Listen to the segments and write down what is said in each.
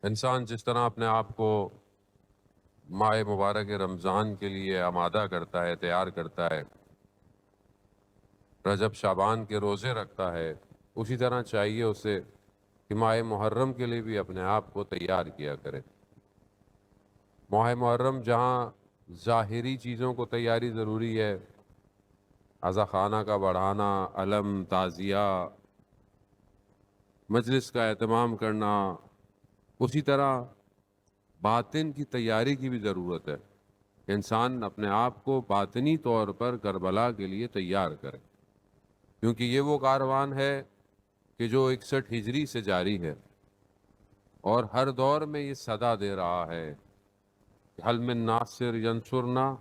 انسان جس طرح اپنے آپ کو ماہ مبارک رمضان کے لیے آمادہ کرتا ہے، تیار کرتا ہے، رجب شعبان کے روزے رکھتا ہے، اسی طرح چاہیے اسے کہ ماہ محرم کے لیے بھی اپنے آپ کو تیار کیا کرے۔ ماہ محرم جہاں ظاہری چیزوں کو تیاری ضروری ہے، عزا خانہ کا بڑھانا، علم، تعزیہ، مجلس کا اہتمام کرنا، اسی طرح باطن کی تیاری کی بھی ضرورت ہے کہ انسان اپنے آپ کو باطنی طور پر کربلا کے لیے تیار کرے، کیونکہ یہ وہ کاروان ہے کہ جو 61 ہجری سے جاری ہے اور ہر دور میں یہ صدا دے رہا ہے کہ حل من ناصر ینصرنا،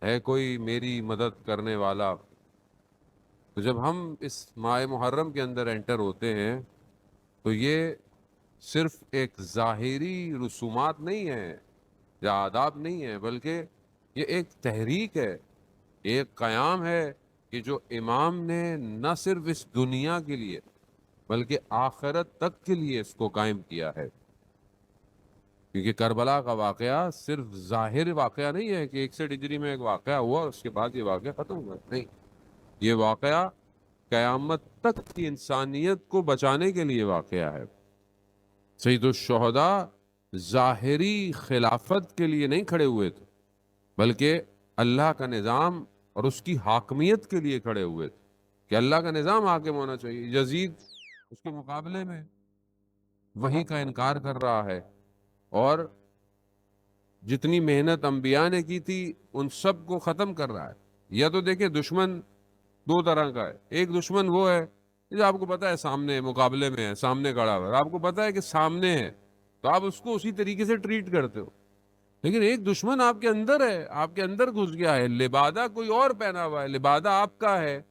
ہے کوئی میری مدد کرنے والا۔ تو جب ہم اس ماہ محرم کے اندر انٹر ہوتے ہیں تو یہ صرف ایک ظاہری رسومات نہیں ہیں یا آداب نہیں ہیں، بلکہ یہ ایک تحریک ہے، ایک قیام ہے کہ جو امام نے نہ صرف اس دنیا کے لیے بلکہ آخرت تک کے لیے اس کو قائم کیا ہے۔ کیونکہ کربلا کا واقعہ صرف ظاہر واقعہ نہیں ہے کہ 61 ہجری میں ایک واقعہ ہوا اس کے بعد یہ واقعہ ختم ہوا، نہیں، یہ واقعہ قیامت تک کی انسانیت کو بچانے کے لیے واقعہ ہے۔ سید الشہداء ظاہری خلافت کے لیے نہیں کھڑے ہوئے تھے، بلکہ اللہ کا نظام اور اس کی حاکمیت کے لیے کھڑے ہوئے تھے کہ اللہ کا نظام حاکم ہونا چاہیے۔ یزید اس کے مقابلے میں وحی کا انکار کر رہا ہے، اور جتنی محنت انبیاء نے کی تھی ان سب کو ختم کر رہا ہے۔ یا تو دیکھیں دشمن دو طرح کا ہے، ایک دشمن وہ ہے جو آپ کو پتا ہے سامنے مقابلے میں ہے، سامنے کھڑا ہوا ہے، آپ کو پتا ہے کہ سامنے ہے تو آپ اس کو اسی طریقے سے ٹریٹ کرتے ہو۔ لیکن ایک دشمن آپ کے اندر ہے، آپ کے اندر گھس گیا ہے، لبادہ کوئی اور پہنا ہوا ہے، لبادہ آپ کا ہے،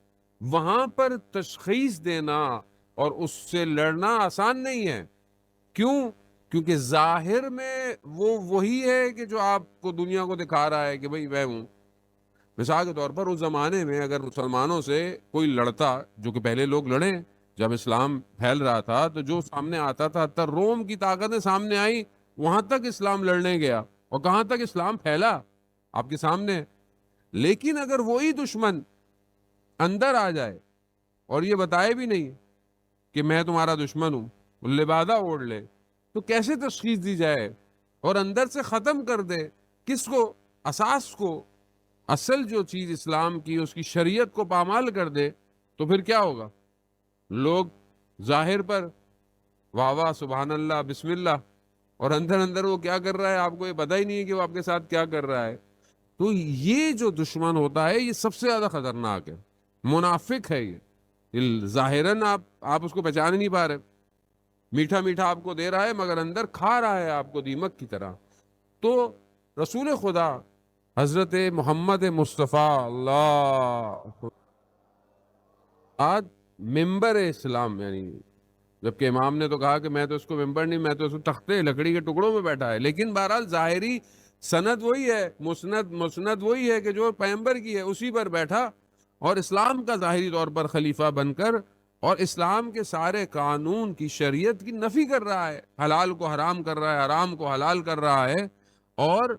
وہاں پر تشخیص دینا اور اس سے لڑنا آسان نہیں ہے۔ کیوں؟ کیونکہ ظاہر میں وہ وہی ہے کہ جو آپ کو دنیا کو دکھا رہا ہے کہ بھئی میں ہوں۔ مثال کے طور پر اس زمانے میں اگر مسلمانوں سے کوئی لڑتا، جو کہ پہلے لوگ لڑے جب اسلام پھیل رہا تھا، تو جو سامنے آتا تھا، حتی روم کی طاقتیں سامنے آئی، وہاں تک اسلام لڑنے گیا، اور کہاں تک اسلام پھیلا آپ کے سامنے۔ لیکن اگر وہی دشمن اندر آ جائے اور یہ بتائے بھی نہیں کہ میں تمہارا دشمن ہوں، لبادہ اوڑھ لے، تو کیسے تشخیص دی جائے اور اندر سے ختم کر دے کس کو؟ اساس کو، اصل جو چیز اسلام کی، اس کی شریعت کو پامال کر دے، تو پھر کیا ہوگا؟ لوگ ظاہر پر واہ واہ سبحان اللہ بسم اللہ، اور اندر اندر وہ کیا کر رہا ہے آپ کو یہ پتہ ہی نہیں ہے کہ وہ آپ کے ساتھ کیا کر رہا ہے۔ تو یہ جو دشمن ہوتا ہے یہ سب سے زیادہ خطرناک ہے، منافق ہے یہ ظاہراً آپ اس کو پہچان ہی نہیں پا رہے، میٹھا میٹھا آپ کو دے رہا ہے مگر اندر کھا رہا ہے آپ کو دیمک کی طرح۔ تو رسول خدا حضرت محمد مصطفیٰ اللہ آج ممبر اسلام، یعنی جبکہ امام نے تو کہا کہ میں تو اس کو ممبر نہیں، میں تو اس کو تختے لکڑی کے ٹکڑوں میں بیٹھا ہے، لیکن بہرحال ظاہری سند وہی ہے، مسند وہی ہے کہ جو پیغمبر کی ہے اسی پر بیٹھا، اور اسلام کا ظاہری طور پر خلیفہ بن کر اور اسلام کے سارے قانون کی، شریعت کی نفی کر رہا ہے، حلال کو حرام کر رہا ہے، حرام کو حلال کر رہا ہے، اور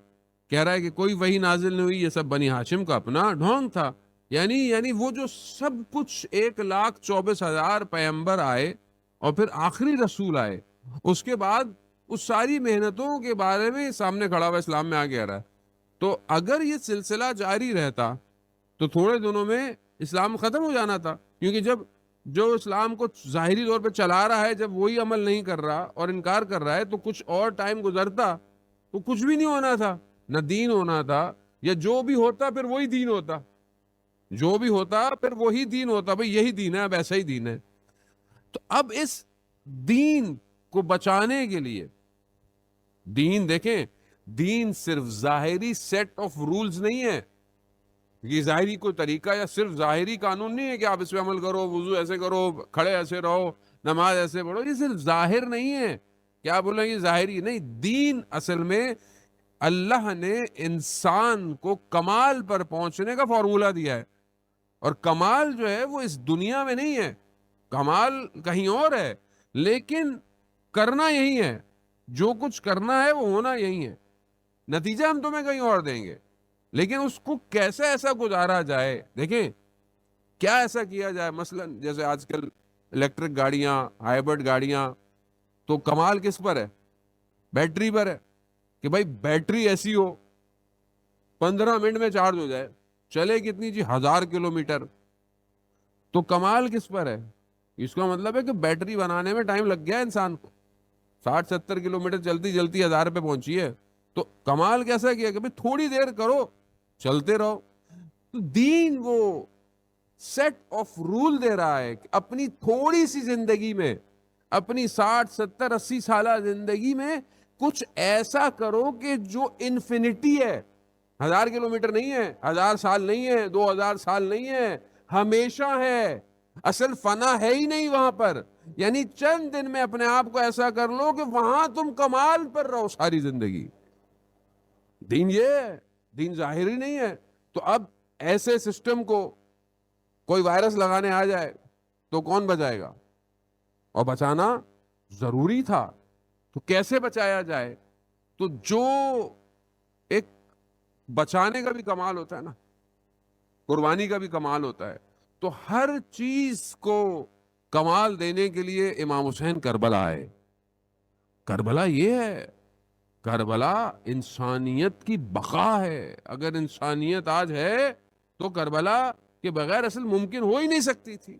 کہہ رہا ہے کہ کوئی وحی نازل نہیں ہوئی، یہ سب بنی ہاشم کا اپنا ڈھونگ تھا۔ یعنی وہ جو سب کچھ 1,24,000 پیغمبر آئے اور پھر آخری رسول آئے، اس کے بعد اس ساری محنتوں کے بارے میں سامنے کھڑا ہوا اسلام میں آ گیا رہا ہے۔ تو اگر یہ سلسلہ جاری رہتا تو تھوڑے دنوں میں اسلام ختم ہو جانا تھا، کیونکہ جب جو اسلام کو ظاہری طور پہ چلا رہا ہے جب وہی عمل نہیں کر رہا اور انکار کر رہا ہے، تو کچھ اور ٹائم گزرتا تو کچھ بھی نہیں ہونا تھا، نہ دین ہونا تھا، یا جو بھی ہوتا پھر وہی دین ہوتا، جو بھی ہوتا پھر وہی دین ہوتا، بھئی یہی دین ہے، اب ایسا ہی دین ہے۔ تو اب اس دین کو بچانے کے لیے، دین دیکھیں، دین صرف ظاہری سیٹ آف رولز نہیں ہے، یہ ظاہری کوئی طریقہ یا صرف ظاہری قانون نہیں ہے کہ آپ اس پہ عمل کرو، وضو ایسے کرو، کھڑے ایسے رہو، نماز ایسے پڑھو، یہ صرف ظاہر نہیں ہے، کیا بولیں یہ ظاہری نہیں، دین اصل میں اللہ نے انسان کو کمال پر پہنچنے کا فارمولہ دیا ہے، اور کمال جو ہے وہ اس دنیا میں نہیں ہے، کمال کہیں اور ہے، لیکن کرنا یہی ہے۔ جو کچھ کرنا ہے وہ ہونا یہی ہے، نتیجہ ہم تمہیں کہیں اور دیں گے، لیکن اس کو کیسے ایسا گزارا جائے. دیکھیں کیا ایسا کیا جائے، مثلا جیسے آج کل الیکٹرک گاڑیاں، ہائیبرڈ گاڑیاں، تو کمال کس پر ہے؟ بیٹری پر ہے، کہ بھائی بیٹری ایسی ہو 15 منٹ میں چارج ہو جائے، چلے کتنی جی 1000 کلومیٹر. تو کمال کس پر ہے؟ اس کا مطلب ہے کہ بیٹری بنانے میں ٹائم لگ گیا انسان کو، 60-70 کلومیٹر چلتی چلتی 1000 پہ پہنچی ہے. تو کمال کیسا کیا کہ بھائی تھوڑی دیر کرو، چلتے رہو. تو دین وہ سیٹ آف رول دے رہا ہے کہ اپنی تھوڑی سی زندگی میں، اپنی 60-70-80 سالہ زندگی میں کچھ ایسا کرو کہ جو انفینٹی ہے. 1000 کلومیٹر نہیں ہے، 1000 سال نہیں ہے، 2000 سال نہیں ہے، ہمیشہ ہے. اصل فنا ہے ہی نہیں وہاں پر. یعنی چند دن میں اپنے آپ کو ایسا کر لو کہ وہاں تم کمال پر رہو ساری زندگی. دین یہ ہے، دین ظاہری نہیں ہے. تو اب ایسے سسٹم کو کوئی وائرس لگانے آ جائے تو کون بچائے گا؟ اور بچانا ضروری تھا. تو کیسے بچایا جائے؟ تو جو ایک بچانے کا بھی کمال ہوتا ہے نا، قربانی کا بھی کمال ہوتا ہے. تو ہر چیز کو کمال دینے کے لیے امام حسین کربلا آئے. کربلا یہ ہے، کربلا انسانیت کی بقا ہے. اگر انسانیت آج ہے تو کربلا کے بغیر اصل ممکن ہو ہی نہیں سکتی تھی.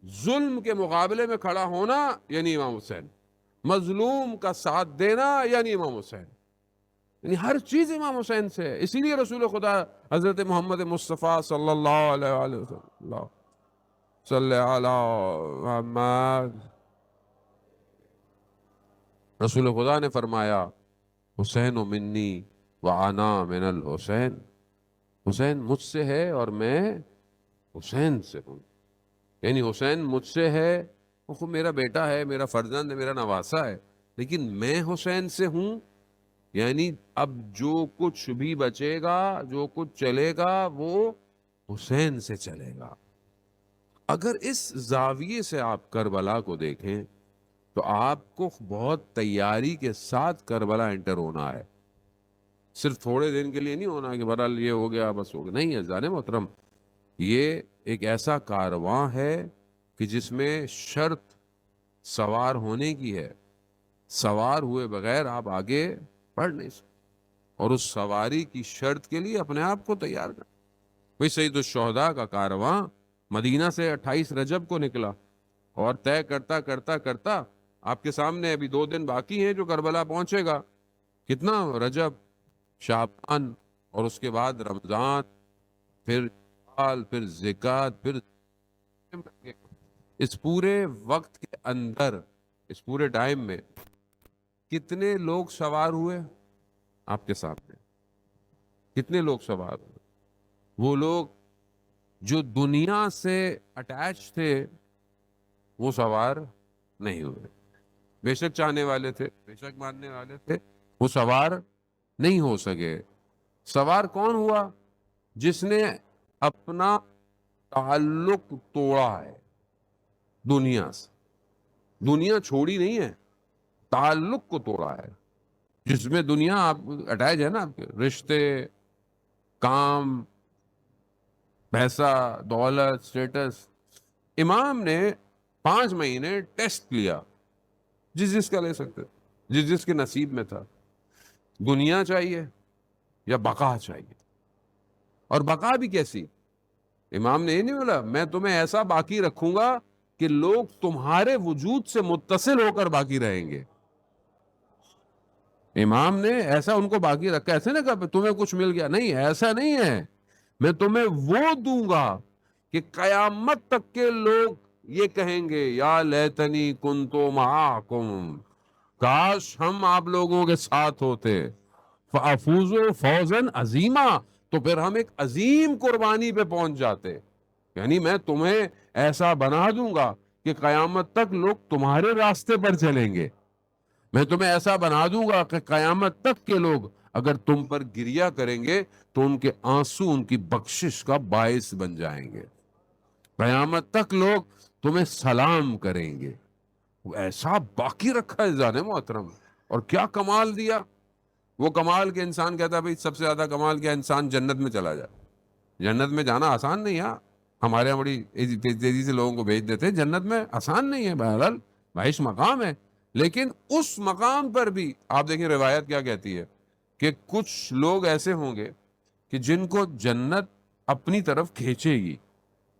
ظلم کے مقابلے میں کھڑا ہونا یعنی امام حسین، مظلوم کا ساتھ دینا یعنی امام حسین. یعنی ہر چیز امام حسین سے ہے. اسی لیے رسول خدا حضرت محمد مصطفیٰ صلی اللہ علیہ وآلہ وسلم صلی علی محمد، رسول خدا نے فرمایا حسین منی وانا من الحسین، حسین مجھ سے ہے اور میں حسین سے ہوں. یعنی حسین مجھ سے ہے، وہ خود میرا بیٹا ہے، میرا فرزند ہے، میرا نواسا ہے، لیکن میں حسین سے ہوں. یعنی اب جو کچھ بھی بچے گا، جو کچھ چلے گا، وہ حسین سے چلے گا. اگر اس زاویے سے آپ کربلا کو دیکھیں تو آپ کو بہت تیاری کے ساتھ کربلا انٹر ہونا ہے. صرف تھوڑے دن کے لیے نہیں ہونا کہ بہرحال یہ ہو گیا بس ہو گیا. نہیں عزیزان محترم، یہ ایک ایسا کارواں ہے کہ جس میں شرط سوار ہونے کی ہے. سوار ہوئے بغیر آپ آگے بڑھ نہیں سکتے، اور اس سواری کی شرط کے لیے اپنے آپ کو تیار کرنا. وہی سید الشہداء کا کارواں مدینہ سے 28 رجب کو نکلا، اور طے کرتا کرتا کرتا آپ کے سامنے ابھی 2 دن باقی ہیں جو کربلا پہنچے گا. کتنا؟ رجب، شعبان، اور اس کے بعد رمضان، پھر سال، پھر زکات، پھر اس پورے وقت کے اندر، اس پورے ٹائم میں کتنے لوگ سوار ہوئے آپ کے سامنے؟ کتنے لوگ سوار ہوئے؟ وہ لوگ جو دنیا سے اٹیچ تھے وہ سوار نہیں ہوئے. بے شک چاہنے والے تھے، بے شک ماننے والے تھے، وہ سوار نہیں ہو سکے. سوار کون ہوا؟ جس نے اپنا تعلق توڑا ہے دنیا سے. دنیا چھوڑی نہیں ہے، تعلق کو توڑا ہے. جس میں دنیا آپ اٹیچ ہے نا، آپ کے رشتے، کام، پیسہ، دولت، سٹیٹس. امام نے 5 مہینے ٹیسٹ لیا، جس کا لے سکتے، جس کے نصیب میں تھا. دنیا چاہیے یا بقا چاہیے؟ اور بقا بھی کیسی؟ امام نے یہ نہیں بولا میں تمہیں ایسا باقی رکھوں گا کہ لوگ تمہارے وجود سے متصل ہو کر باقی رہیں گے. امام نے ایسا ان کو باقی رکھا. ایسے نہ کہا تمہیں کچھ مل گیا، نہیں، ایسا نہیں ہے. میں تمہیں وہ دوں گا کہ قیامت تک کے لوگ یہ کہیں گے یا لیتنی کنتو معاکم، کاش ہم آپ لوگوں کے ساتھ ہوتے. فافوز فوزا عظیما، تو پھر ہم ایک عظیم قربانی پہ پہنچ جاتے. یعنی میں تمہیں ایسا بنا دوں گا کہ قیامت تک لوگ تمہارے راستے پر چلیں گے. میں تمہیں ایسا بنا دوں گا کہ قیامت تک کے لوگ اگر تم پر گریا کریں گے تو ان کے آنسو ان کی بخشش کا باعث بن جائیں گے. قیامت تک لوگ تمہیں سلام کریں گے. وہ ایسا باقی رکھا ہے جانے محترم. اور کیا کمال دیا. وہ کمال کے انسان کہتا ہے بھائی سب سے زیادہ کمال کیا, انسان جنت میں چلا جائے. جنت میں جانا آسان نہیں ہے. ہمارے یہاں بڑی تیزی سے لوگوں کو بھیج دیتے ہیں جنت میں. آسان نہیں ہے, بہرحال بھائش مقام ہے. لیکن اس مقام پر بھی آپ دیکھیں روایت کیا کہتی ہے کہ کچھ لوگ ایسے ہوں گے کہ جن کو جنت اپنی طرف کھینچے گی,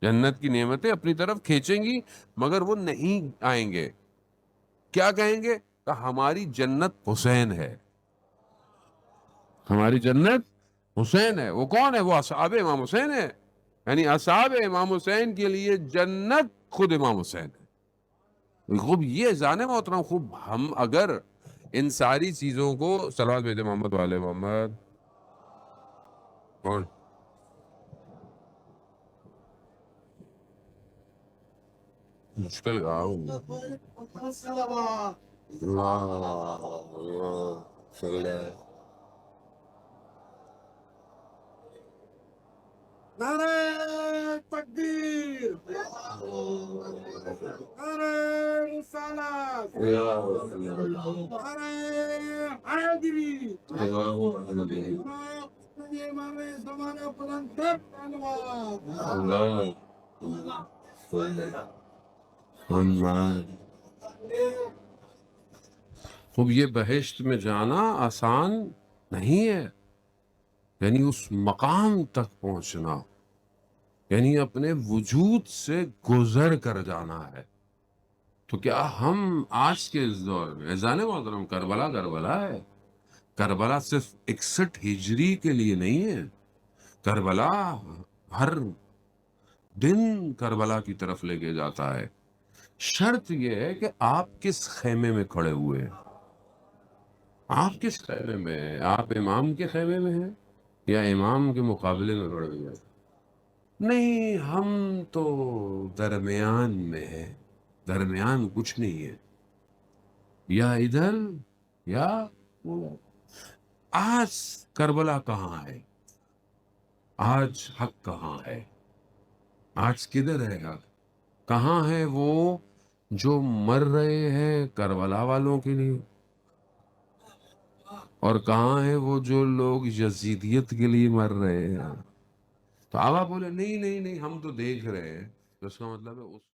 جنت کی نعمتیں اپنی طرف کھینچیں گی, مگر وہ نہیں آئیں گے. کیا کہیں گے کہ ہماری جنت حسین ہے, ہماری جنت حسین ہے. وہ کون ہے؟ وہ اصحاب امام حسین ہے. یعنی اصحاب امام حسین کے لیے جنت خود امام حسین ہے. خوب یہ جانے محترم, خوب ہم اگر ان ساری چیزوں کو صلوات بھیجے محمد والے محمد. کون مشکل گاؤں نعرہ تکبیر، نعرہ رسالت، نعرہ حیدری، امام زمانہ بلند پہلوان. خوب یہ بہشت میں جانا آسان نہیں ہے. یعنی اس مقام تک پہنچنا, یعنی اپنے وجود سے گزر کر جانا ہے. تو کیا ہم آج کے اس دور میں اذان محترم کربلا کربلا ہے. کربلا صرف 61 ہجری کے لیے نہیں ہے. کربلا ہر دن کربلا کی طرف لے کے جاتا ہے. شرط یہ ہے کہ آپ کس خیمے میں کھڑے ہوئے ہیں. آپ کس خیمے میں ہیں؟ آپ امام کے خیمے میں ہیں یا امام کے مقابلے میں کھڑے ہوئے ہیں؟ نہیں, ہم تو درمیان میں ہیں. درمیان کچھ نہیں ہے, یا ادھر یا وہ. آج کربلا کہاں ہے؟ آج حق کہاں ہے؟ آج کدھر ہے حق؟ کہاں ہے وہ جو مر رہے ہیں کربلا والوں کے لیے, اور کہاں ہے وہ جو لوگ یزیدیت کے لیے مر رہے ہیں؟ تو آپ بولے نہیں نہیں نہیں, ہم تو دیکھ رہے ہیں. تو اس کا مطلب ہے اس